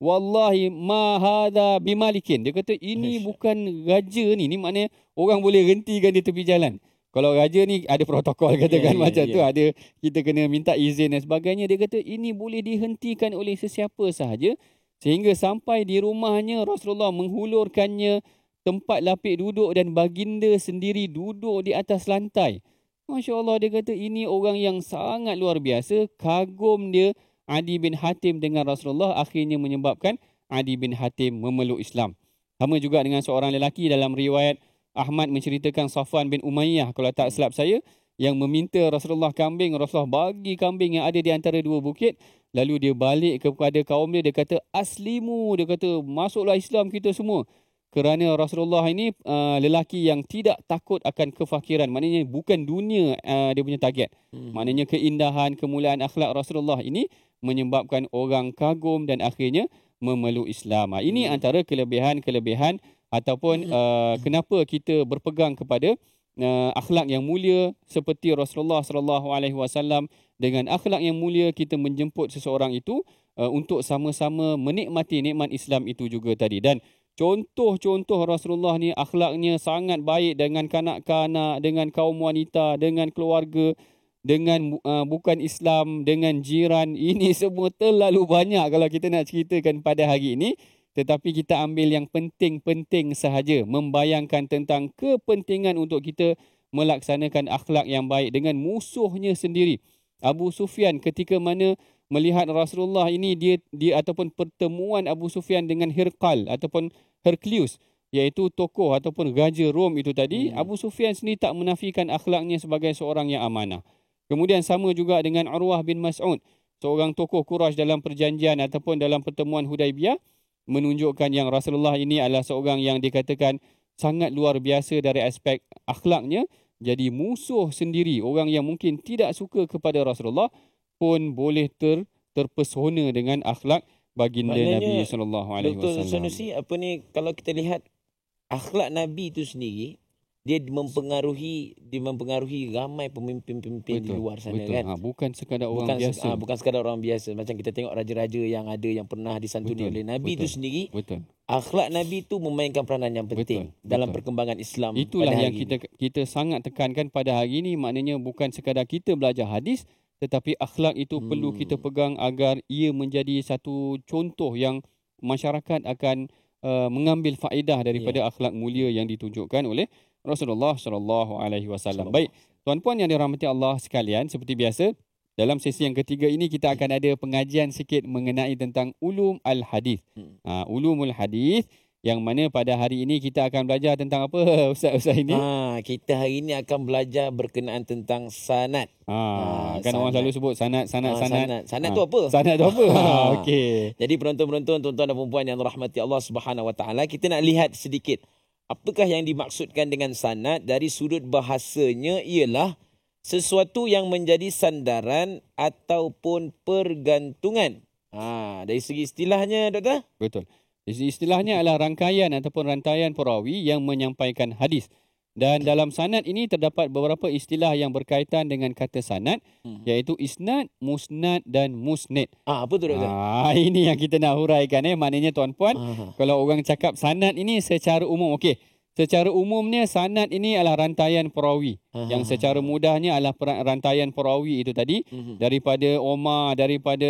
wallahi ma hadha bimalikin. Dia kata ini bukan raja ni. Ni maknanya orang boleh hentikan di tepi jalan. Kalau raja ni ada protokol katakan macam tu, ada kita kena minta izin dan sebagainya. Dia kata ini boleh dihentikan oleh sesiapa sahaja. Sehingga sampai di rumahnya, Rasulullah menghulurkannya tempat lapik duduk dan baginda sendiri duduk di atas lantai. Masya Allah, dia kata ini orang yang sangat luar biasa. Kagum dia Adi bin Hatim dengan Rasulullah, akhirnya menyebabkan Adi bin Hatim memeluk Islam. Sama juga dengan seorang lelaki dalam riwayat Ahmad menceritakan, Safwan bin Umayyah kalau tak silap saya, yang meminta Rasulullah kambing. Rasulullah bagi kambing yang ada di antara dua bukit. Lalu dia balik kepada kaum dia kata, aslimu. Dia kata, masuklah Islam kita semua. Kerana Rasulullah ini lelaki yang tidak takut akan kefakiran. Maknanya bukan dunia dia punya target. Maknanya keindahan, kemuliaan akhlak Rasulullah ini menyebabkan orang kagum dan akhirnya memeluk Islam. Ini antara kelebihan-kelebihan ataupun kenapa kita berpegang kepada akhlak yang mulia seperti Rasulullah SAW. Dengan akhlak yang mulia kita menjemput seseorang itu untuk sama-sama menikmati nikmat Islam itu juga tadi. Dan contoh-contoh Rasulullah ni akhlaknya sangat baik dengan kanak-kanak, dengan kaum wanita, dengan keluarga, dengan bukan Islam, dengan jiran. Ini semua terlalu banyak kalau kita nak ceritakan pada hari ini. Tetapi kita ambil yang penting-penting sahaja, membayangkan tentang kepentingan untuk kita melaksanakan akhlak yang baik dengan musuhnya sendiri. Abu Sufyan ketika mana melihat Rasulullah ini, dia ataupun pertemuan Abu Sufyan dengan Hirqal ataupun Hercules, iaitu tokoh ataupun raja Rom itu tadi, Abu Sufyan sendiri tak menafikan akhlaknya sebagai seorang yang amanah. Kemudian sama juga dengan Urwah bin Mas'ud, seorang tokoh Quraisy dalam perjanjian ataupun dalam pertemuan Hudaibiyah, menunjukkan yang Rasulullah ini adalah seorang yang dikatakan sangat luar biasa dari aspek akhlaknya. Jadi musuh sendiri, orang yang mungkin tidak suka kepada Rasulullah pun boleh terpesona dengan akhlak baginda Maknanya, Nabi sallallahu alaihi Dr. wasallam. Sanusi, apa ni, kalau kita lihat akhlak Nabi itu sendiri, dia mempengaruhi ramai pemimpin-pemimpin di luar sana, betul. kan. Bukan sekadar orang biasa. Bukan sekadar orang biasa. Macam kita tengok raja-raja yang ada yang pernah disantuni oleh Nabi itu sendiri. Betul. Akhlak Nabi itu memainkan peranan yang penting dalam perkembangan Islam. Itulah pada yang hari kita sangat tekankan pada hari ini. Maknanya bukan sekadar kita belajar hadis, tetapi akhlak itu perlu kita pegang agar ia menjadi satu contoh yang masyarakat akan mengambil faedah daripada akhlak mulia yang ditunjukkan oleh Rasulullah sallallahu alaihi wasallam. Baik, tuan-puan yang dirahmati Allah sekalian, seperti biasa dalam sesi yang ketiga ini kita akan ada pengajian sikit mengenai tentang ulum al-hadis. Ulumul hadis, yang mana pada hari ini kita akan belajar tentang apa, Ustaz ini? Kita hari ini akan belajar berkenaan tentang sanad. Kan orang selalu sebut sanad. Sanad tu apa? Sanad tu apa? Okey. Jadi penonton-penonton, tuan-tuan dan puan-puan yang dirahmati Allah Subhanahu Wa Taala, kita nak lihat sedikit apakah yang dimaksudkan dengan sanad. Dari sudut bahasanya ialah sesuatu yang menjadi sandaran ataupun pergantungan. Dari segi istilahnya, Doktor? Betul. Istilahnya adalah rangkaian ataupun rantaian perawi yang menyampaikan hadis. Dan dalam sanad ini terdapat beberapa istilah yang berkaitan dengan kata sanad, iaitu isnad, musnad dan musnid. Apa tu, Doktor? Ini yang kita nak huraikan. Maknanya tuan-puan, kalau orang cakap sanad ini secara umum, okey. Secara umumnya sanad ini adalah rantaian perawi. Yang secara mudahnya adalah rantaian perawi itu tadi, daripada Omar, daripada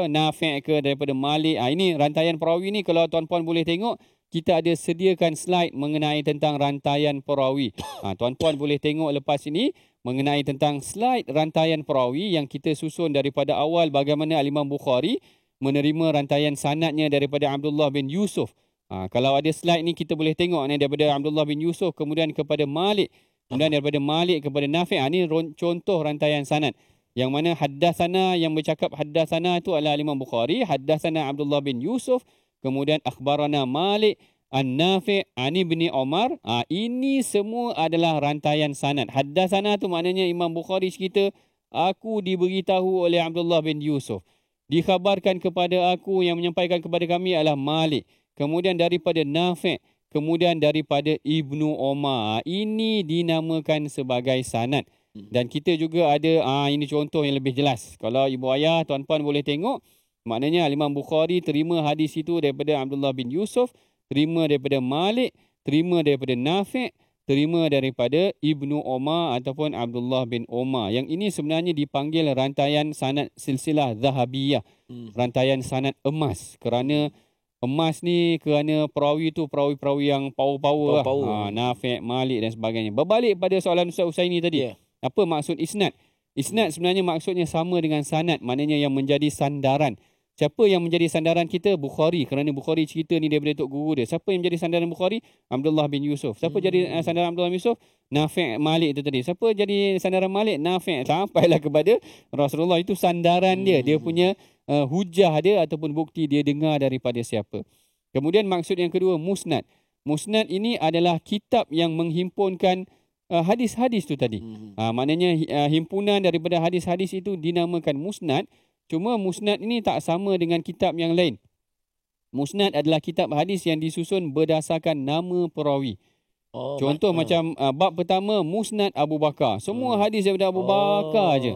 Nafi' ke, daripada Malik. Ini rantaian perawi ni, kalau tuan-puan boleh tengok, kita ada sediakan slide mengenai tentang rantaian perawi. Tuan-puan boleh tengok lepas ini mengenai tentang slide rantaian perawi yang kita susun daripada awal, bagaimana Al-Imam Bukhari menerima rantaian sanadnya daripada Abdullah bin Yusuf. Kalau ada slide ni kita boleh tengok ni, daripada Abdullah bin Yusuf kemudian kepada Malik, kemudian daripada Malik kepada Nafi'. Ni contoh rantaian sanad. Yang mana haddatsana, yang bercakap haddatsana itu adalah Imam Bukhari, haddatsana Abdullah bin Yusuf, kemudian akhbarana Malik an-Nafi' an ibni Umar. Ini semua adalah rantaian sanad. Haddatsana tu maknanya Imam Bukhari cerita, aku diberitahu oleh Abdullah bin Yusuf, dikhabarkan kepada aku, yang menyampaikan kepada kami adalah Malik. Kemudian daripada Nafi', kemudian daripada Ibnu Umar. Ini dinamakan sebagai sanad. Dan kita juga ada, ini contoh yang lebih jelas. Kalau ibu ayah, tuan-puan boleh tengok, maknanya Imam Bukhari terima hadis itu daripada Abdullah bin Yusuf, terima daripada Malik, terima daripada Nafi', terima daripada Ibnu Umar ataupun Abdullah bin Umar. Yang ini sebenarnya dipanggil rantaian sanad silsilah zahabiyah. Rantaian sanad emas. Kerana emas ni, kerana perawi tu perawi-perawi yang power-power lah. Nafi', Malik dan sebagainya. Berbalik pada soalan Ustaz Usaini tadi. Apa maksud isnad? Isnad sebenarnya maksudnya sama dengan sanad. Maknanya yang menjadi sandaran. Siapa yang menjadi sandaran kita? Bukhari. Kerana Bukhari cerita ni daripada tok guru dia. Siapa yang menjadi sandaran Bukhari? Abdullah bin Yusuf. Siapa jadi sandaran Abdullah bin Yusuf? Nafi' Malik itu tadi. Siapa jadi sandaran Malik? Nafi'. Sampailah kepada Rasulullah. Itu sandaran dia. Dia punya hujah dia ataupun bukti dia dengar daripada siapa. Kemudian maksud yang kedua, musnad. Musnad ini adalah kitab yang menghimpunkan hadis-hadis tu tadi. Maknanya himpunan daripada hadis-hadis itu dinamakan musnad. Cuma musnad ini tak sama dengan kitab yang lain. Musnad adalah kitab hadis yang disusun berdasarkan nama perawi. Contoh macam bab pertama, musnad Abu Bakar. Semua hadis daripada Abu Bakar aja.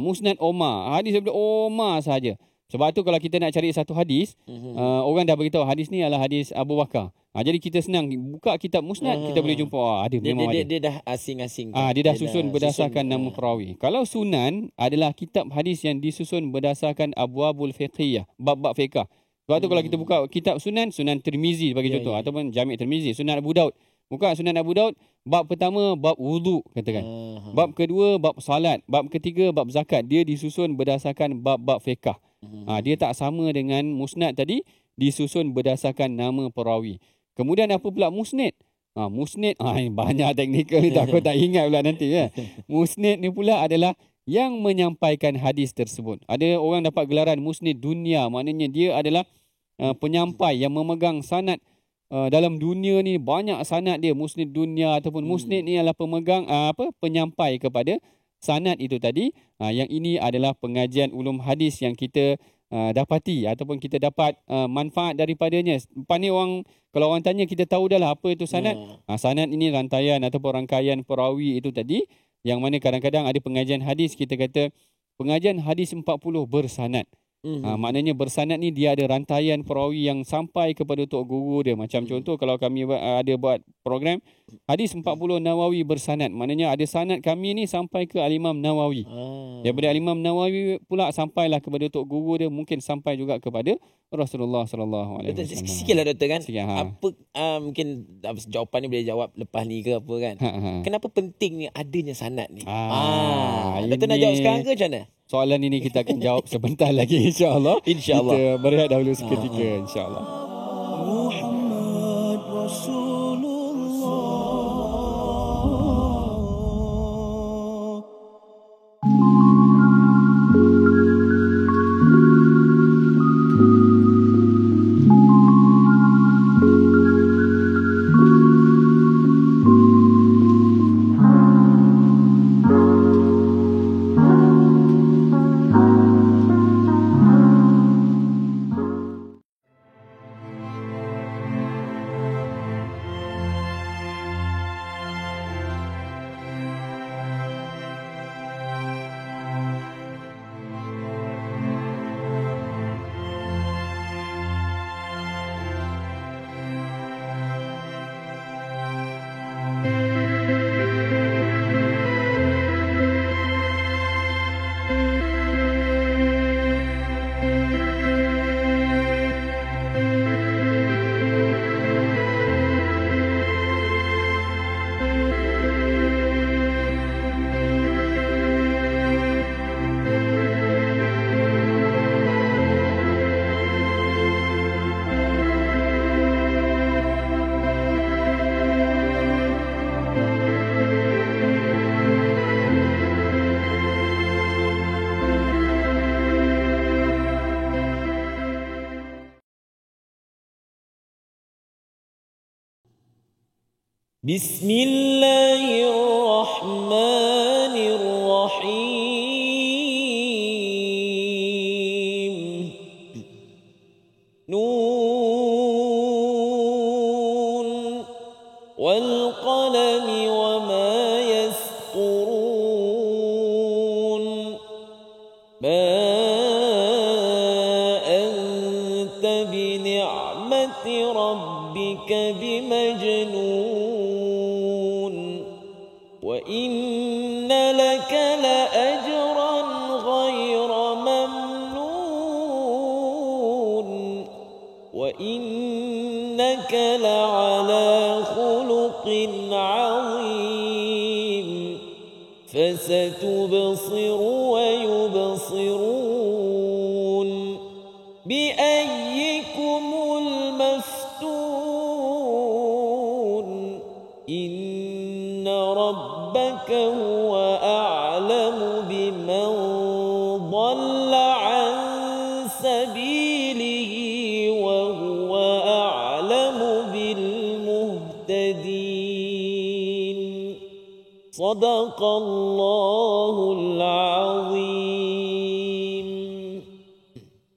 Musnad Omar, hadis daripada Omar sahaja. Sebab tu kalau kita nak cari satu hadis, orang dah beritahu hadis ni adalah hadis Abu Bakar. Jadi kita senang buka kitab musnad, kita boleh jumpa ada, memang ada. Dia dah asing-asing. Dia dah susun berdasarkan nama perawi. Kalau sunan adalah kitab hadis yang disusun berdasarkan abwabul fiqhiyah, bab-bab fiqh. Sebab tu kalau kita buka kitab sunan, Sunan Tirmizi bagi contoh, ataupun Jami' Tirmizi, Sunan Abu Daud. Buka Sunan Abu Daud, bab pertama bab wudu katakan. Bab kedua bab salat, bab ketiga bab zakat. Dia disusun berdasarkan bab-bab fiqh. Dia tak sama dengan musnad tadi, disusun berdasarkan nama perawi. Kemudian apa pula musnid? Musnid, banyak teknikal ni, aku tak ingat pula nanti ya. Musnid ni pula adalah yang menyampaikan hadis tersebut. Ada orang dapat gelaran musnid dunia, maknanya dia adalah penyampai yang memegang sanad. Dalam dunia ni banyak sanad dia, musnid dunia ataupun musnid ni adalah pemegang penyampai kepada sanad itu tadi. Yang ini adalah pengajian ulum hadis yang kita dapati ataupun kita dapat manfaat daripadanya. Lepas ni kalau orang tanya, kita tahu dah lah apa itu sanad. Sanad ini rantaian ataupun rangkaian perawi itu tadi, yang mana kadang-kadang ada pengajian hadis, kita kata pengajian hadis 40 bersanad. Maknanya bersanad ni dia ada rantaian perawi yang sampai kepada tok guru dia. Macam contoh, kalau kami ada buat program hadis 40 Nawawi bersanad, maknanya ada sanad kami ni sampai ke Al-Imam Nawawi. Daripada Al-Imam Nawawi pula sampailah kepada tok guru dia, mungkin sampai juga kepada Rasulullah sallallahu alaihi wasallam. Sikitlah doktor kan. Sikit, Apa mungkin jawapan ni boleh jawab lepas ni ke apa kan. Kenapa penting ni adanya sanad ni? Doktor nak jawab sekarang ke macam mana? Soalan ini kita akan jawab sebentar lagi, insya-Allah. Insya-Allah. Kita berehat dahulu seketika, insya-Allah. Muhammad Rasulullah. Bismillahirrahmanirrahim. Nun wal qalami wa ma yasturun. Ma anta bi ni'mati rabbika bimajnun. وَإِنَّ لَكَ لَأَجْرًا غَيْرَ مَمْنُونٍ وَإِنَّكَ لَعَلَى خُلُقٍ عَظِيمٍ فَسَتُبْصِرُ وَيُبْصِرُونَ بِأَيِّكُمُ الْمَفْتُونُ إِنَّ رَبَّكَ هُوَ أَعْلَمُ بِمَنْ ضَلَّ عَنْ سَبِيلِهِ وَهُوَ أَعْلَمُ بِالْمُهْتَدِينَ صدق الله العظيم.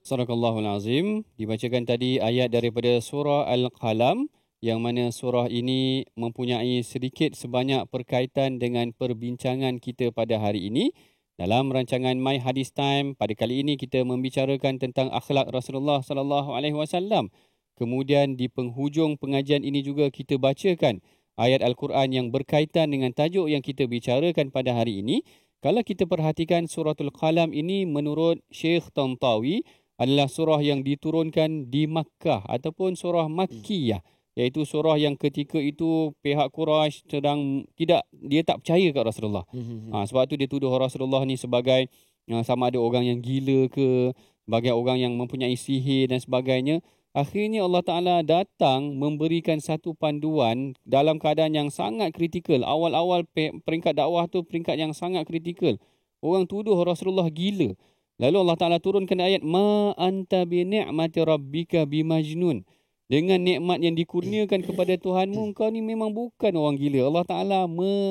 Sadaqallahul Azim. Dibacakan tadi ayat daripada surah Al-Qalam, yang mana surah ini mempunyai sedikit sebanyak perkaitan dengan perbincangan kita pada hari ini. Dalam rancangan My Hadis Time, pada kali ini kita membicarakan tentang akhlak Rasulullah sallallahu alaihi wasallam. Kemudian di penghujung pengajian ini juga kita bacakan ayat Al-Quran yang berkaitan dengan tajuk yang kita bicarakan pada hari ini. Kalau kita perhatikan suratul Qalam ini menurut Syekh Tantawi adalah surah yang diturunkan di Makkah ataupun surah Makkiyah. Iaitu surah yang ketika itu pihak Quraisy dia tak percaya kat Rasulullah. Sebab tu dia tuduh Rasulullah ni sebagai sama ada orang yang gila ke, sebagai orang yang mempunyai sihir dan sebagainya. Akhirnya Allah Ta'ala datang memberikan satu panduan dalam keadaan yang sangat kritikal. Awal-awal peringkat dakwah tu peringkat yang sangat kritikal. Orang tuduh Rasulullah gila. Lalu Allah Ta'ala turunkan ayat, Ma anta bi ni'mati rabbika bimajnun. Dengan nikmat yang dikurniakan kepada Tuhanmu, engkau ni memang bukan orang gila. Allah Ta'ala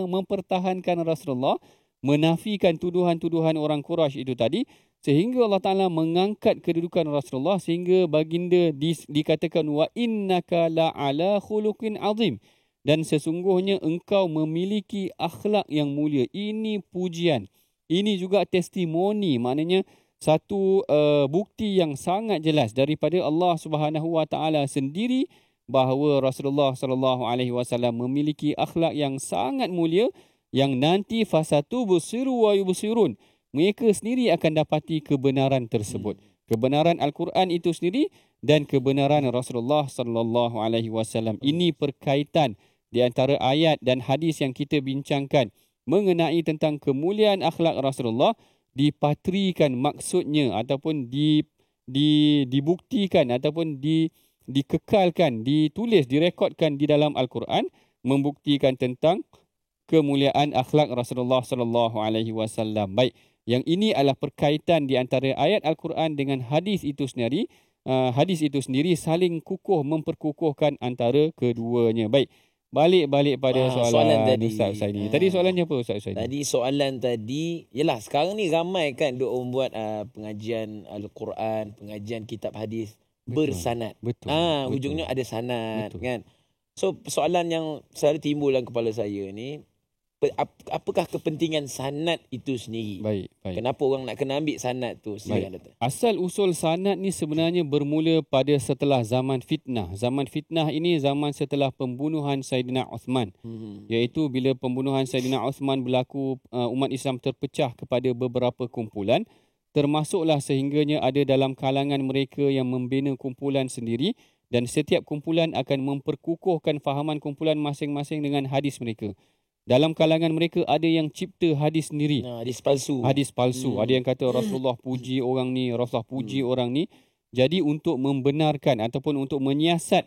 mempertahankan Rasulullah, menafikan tuduhan-tuduhan orang Quraisy itu tadi, sehingga Allah Ta'ala mengangkat kedudukan Rasulullah sehingga baginda dikatakan wa innaka la'ala khuluqin azim, dan sesungguhnya engkau memiliki akhlak yang mulia. Ini pujian, ini juga testimoni, maknanya satu bukti yang sangat jelas daripada Allah Subhanahu Wa Ta'ala sendiri bahawa Rasulullah sallallahu alaihi wasallam memiliki akhlak yang sangat mulia, yang nanti fasatubsiru wa yubsirun, mereka sendiri akan dapati kebenaran tersebut. Kebenaran Al-Quran itu sendiri dan kebenaran Rasulullah sallallahu alaihi wasallam. Ini perkaitan di antara ayat dan hadis yang kita bincangkan mengenai tentang kemuliaan akhlak Rasulullah, dipatrikan maksudnya ataupun dibuktikan ataupun dikekalkan, ditulis, direkodkan di dalam Al-Quran, membuktikan tentang kemuliaan akhlak Rasulullah sallallahu alaihi wasallam. Baik, yang ini adalah perkaitan di antara ayat Al-Quran dengan hadis itu sendiri. Hadis itu sendiri saling memperkukuhkan antara keduanya. Baik, balik pada soalan tadi Ustaz Usaini. Tadi soalannya apa Ustaz Usaini? Tadi soalan tadi, yalah sekarang ni ramai kan duk membuat pengajian Al-Quran, pengajian kitab hadis bersanad. Betul. Hujungnya ada sanad, betul. Kan. So soalan yang selalu timbul dalam kepala saya ni, apakah kepentingan sanad itu sendiri? Baik. Kenapa orang nak kena ambil sanad tu? Silakan Doktor. Asal usul sanad ni sebenarnya bermula pada setelah zaman fitnah. Zaman fitnah ini zaman setelah pembunuhan Saidina Uthman. Iaitu bila pembunuhan Saidina Uthman berlaku, umat Islam terpecah kepada beberapa kumpulan. Termasuklah sehingganya ada dalam kalangan mereka yang membina kumpulan sendiri, dan setiap kumpulan akan memperkukuhkan fahaman kumpulan masing-masing dengan hadis mereka. Dalam kalangan mereka ada yang cipta hadis sendiri. Hadis palsu. Hadis palsu. Ada yang kata Rasulullah puji orang ni, Rasulullah puji orang ni. Jadi untuk membenarkan ataupun untuk menyiasat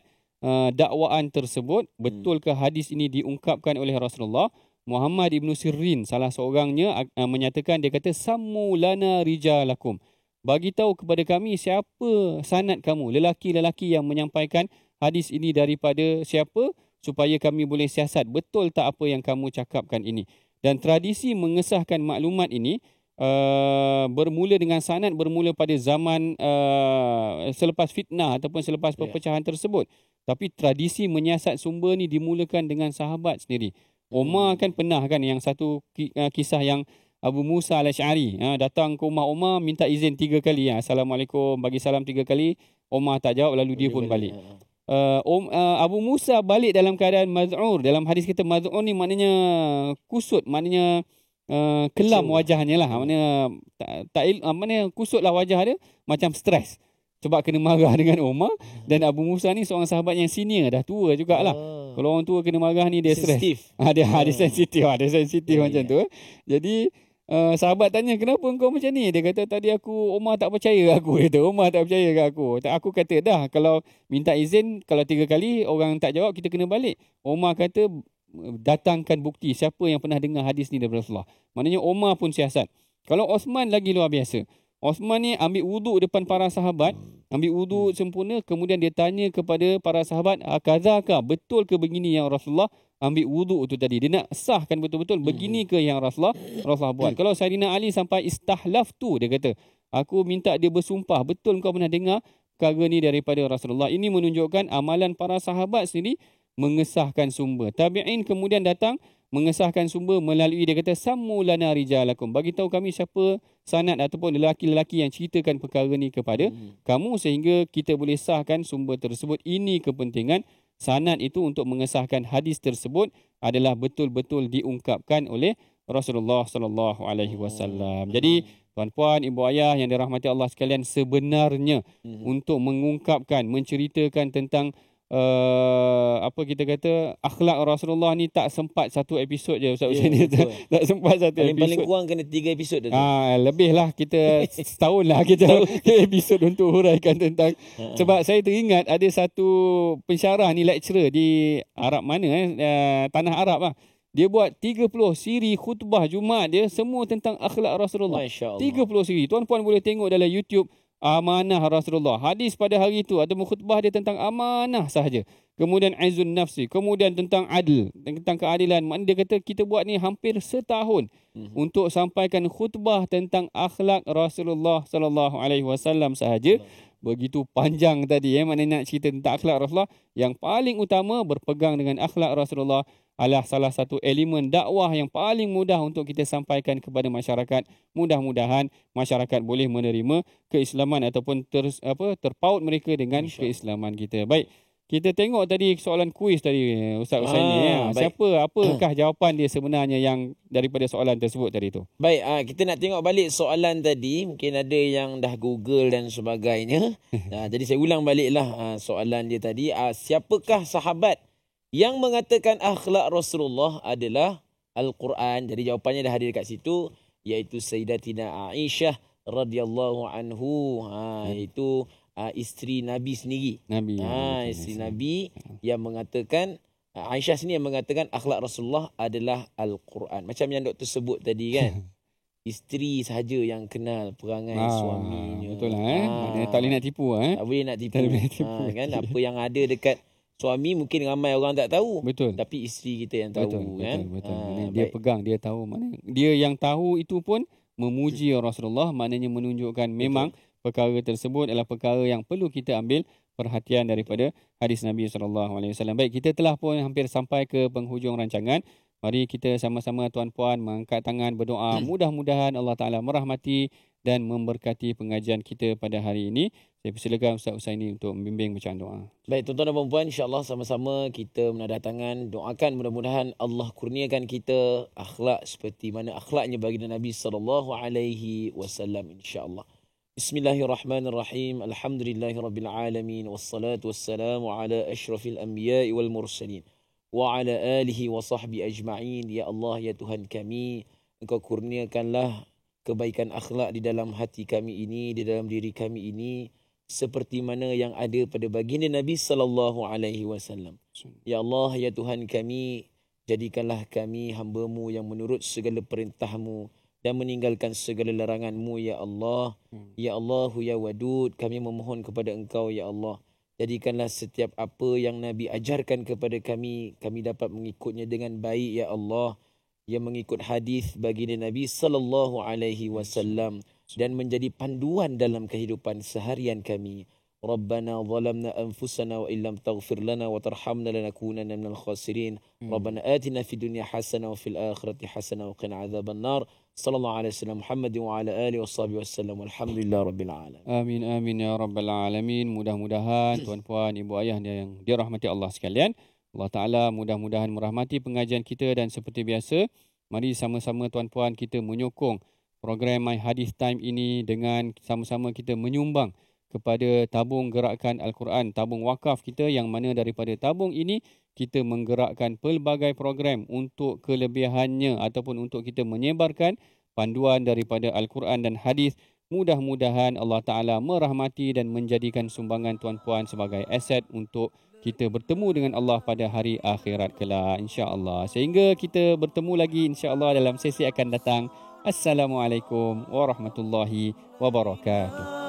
dakwaan tersebut, betulkah hadis ini diungkapkan oleh Rasulullah? Muhammad Ibn Sirin, salah seorangnya, menyatakan, dia kata, sammu lana rijalakum. Bagi tahu kepada kami siapa sanad kamu, lelaki-lelaki yang menyampaikan hadis ini daripada siapa, supaya kami boleh siasat betul tak apa yang kamu cakapkan ini. Dan tradisi mengesahkan maklumat ini bermula dengan sanad, bermula pada zaman selepas fitnah ataupun selepas perpecahan tersebut. Tapi tradisi menyiasat sumber ni dimulakan dengan sahabat sendiri. Umar kan pernah kan, yang satu kisah yang Abu Musa al-Asy'ari datang ke rumah Umar, minta izin 3 kali. Assalamualaikum, bagi salam 3 kali. Umar tak jawab, lalu dia pun balik. Abu Musa balik dalam keadaan maz'ur. Dalam hadis kita maz'ur ni maknanya kusut, maknanya kelam wajahnya lah. Maknanya kusutlah wajah dia, macam stres sebab kena marah dengan Umar. Dan Abu Musa ni seorang sahabat yang senior, dah tua jugalah. Kalau orang tua kena marah ni dia stres. Dia sensitif, macam tu. Jadi sahabat tanya, kenapa engkau macam ni? Dia kata, tadi Umar tak percaya aku. Umar tak percaya kat aku. Aku kata dah, kalau minta izin, kalau 3 kali orang tak jawab, kita kena balik. Umar kata, datangkan bukti siapa yang pernah dengar hadis ni daripada Rasulullah. Maknanya Umar pun siasat. Kalau Osman lagi luar biasa. Osman ni ambil wuduk depan para sahabat, ambil wuduk sempurna, kemudian dia tanya kepada para sahabat, kazakah, betul ke begini yang Rasulullah ambil wuduk tu tadi? Dia nak sahkan betul-betul begini ke yang Rasulullah buat. Kalau Saidina Ali sampai istahlaftu, dia kata, aku minta dia bersumpah, betul kau pernah dengar perkara ni daripada Rasulullah. Ini menunjukkan amalan para sahabat sendiri mengesahkan sumber. Tabi'in kemudian datang mengesahkan sumber melalui, dia kata, sammu lana rijalakum. Bagi tahu kami siapa sanad ataupun lelaki-lelaki yang ceritakan perkara ni kepada kamu, sehingga kita boleh sahkan sumber tersebut. Ini kepentingan sanad itu, untuk mengesahkan hadis tersebut adalah betul-betul diungkapkan oleh Rasulullah sallallahu alaihi wasallam. Jadi tuan-puan, ibu ayah yang dirahmati Allah sekalian, sebenarnya untuk mengungkapkan, menceritakan tentang akhlak Rasulullah ni tak sempat satu episod je Ustaz Usaini. Tak sempat satu episod. Paling kurang kena 3 episod tu. Lebih lah, kita setahun lah kita episod untuk huraikan tentang. Sebab saya teringat ada satu pensyarah ni, lecturer di Arab mana, tanah Arab lah. Dia buat 30 siri khutbah Jumaat dia, semua tentang akhlak Rasulullah. 30 siri. Tuan-puan boleh tengok dalam YouTube. Amanah Rasulullah. Hadis pada hari itu atau khutbah dia tentang amanah sahaja. kemudian aizun nafsi, kemudian tentang adil, tentang keadilan. Maknanya dia kata kita buat ni hampir setahun untuk sampaikan khutbah tentang akhlak Rasulullah sallallahu alaihi wasallam sahaja. Begitu panjang tadi maknanya nak cerita tentang akhlak Rasulullah. Yang paling utama berpegang dengan akhlak Rasulullah adalah salah satu elemen dakwah yang paling mudah untuk kita sampaikan kepada masyarakat. Mudah-mudahan masyarakat boleh menerima keislaman ataupun terpaut mereka dengan keislaman kita. Baik, kita tengok tadi soalan kuis tadi Ustaz Husaini. Apakah jawapan dia sebenarnya yang daripada soalan tersebut tadi tu? Baik, kita nak tengok balik soalan tadi. Mungkin ada yang dah Google dan sebagainya. Jadi saya ulang baliklah soalan dia tadi. Siapakah sahabat yang mengatakan akhlak Rasulullah adalah Al-Quran? Jadi jawapannya dah ada dekat situ, iaitu Sayyidatina Aisyah radhiyallahu anhu. Itu isteri Nabi sendiri. Isteri Nabi yang mengatakan, Aisyah sini yang mengatakan akhlak Rasulullah adalah Al-Quran. Macam yang doktor sebut tadi kan. Isteri sahaja yang kenal perangai suaminya. Betul lah. Maknanya tak boleh nak tipu. Tak boleh nak tipu. Kan? Apa yang ada dekat suami mungkin ramai orang tak tahu. Betul. Tapi isteri kita yang tahu. Betul. Dia pegang, dia tahu. Maknanya dia yang tahu itu pun memuji Rasulullah. Maknanya menunjukkan memang perkara tersebut adalah perkara yang perlu kita ambil perhatian daripada hadis Nabi SAW. Baik, kita telah pun hampir sampai ke penghujung rancangan. Mari kita sama-sama tuan-puan mengangkat tangan berdoa. Mudah-mudahan Allah Ta'ala merahmati dan memberkati pengajian kita pada hari ini. Saya persilakan Ustaz Husaini untuk membimbing bacaan doa. Baik, tuan-tuan dan puan-puan, insya-Allah sama-sama kita menadah tangan, doakan mudah-mudahan Allah kurniakan kita akhlak seperti mana akhlaknya baginda Nabi SAW, insya-Allah. Bismillahirrahmanirrahim. Alhamdulillahirabbil alamin wassalatu wassalamu ala asyrafil anbiya'i wal mursalin wa ala alihi wa sahbi ajma'in. Ya Allah, ya Tuhan kami, Engkau kurniakanlah kebaikan akhlak di dalam hati kami ini, di dalam diri kami ini, seperti mana yang ada pada baginda Nabi sallallahu alaihi wasallam. Ya Allah, ya Tuhan kami, jadikanlah kami hamba-Mu yang menurut segala perintah-Mu dan meninggalkan segala larangan-Mu, ya Allah. Ya Allah, ya Wadud, kami memohon kepada Engkau, ya Allah. Jadikanlah setiap apa yang Nabi ajarkan kepada kami dapat mengikutnya dengan baik, ya Allah. Yang mengikut hadis baginda Nabi sallallahu alaihi wasallam dan menjadi panduan dalam kehidupan seharian kami. Rabbana zalamna anfusana wa illam taghfir lana wa tarhamna lanakunanna minal khasirin. Rabbana atina fid dunya hasanah wa fil akhirati hasanah wa qina adzabannar. Sallallahu alaihi wasallam Muhammad wa ala alihi washabihi wasallam. Alhamdulillahirabbil alamin. Amin amin ya rabbal alamin. Mudah-mudahan tuan-puan, ibu ayah yang dirahmati Allah sekalian, Allah Ta'ala mudah-mudahan merahmati pengajian kita. Dan seperti biasa, mari sama-sama tuan-puan kita menyokong program My Hadith Time ini dengan sama-sama kita menyumbang kepada tabung gerakan Al-Quran, tabung wakaf kita, yang mana daripada tabung ini kita menggerakkan pelbagai program untuk kelebihannya ataupun untuk kita menyebarkan panduan daripada Al-Quran dan hadis. Mudah-mudahan Allah Ta'ala merahmati dan menjadikan sumbangan tuan-puan sebagai aset untuk kita bertemu dengan Allah pada hari akhirat kelak, insya-Allah. Sehingga kita bertemu lagi insya-Allah dalam sesi akan datang. Assalamualaikum warahmatullahi wabarakatuh.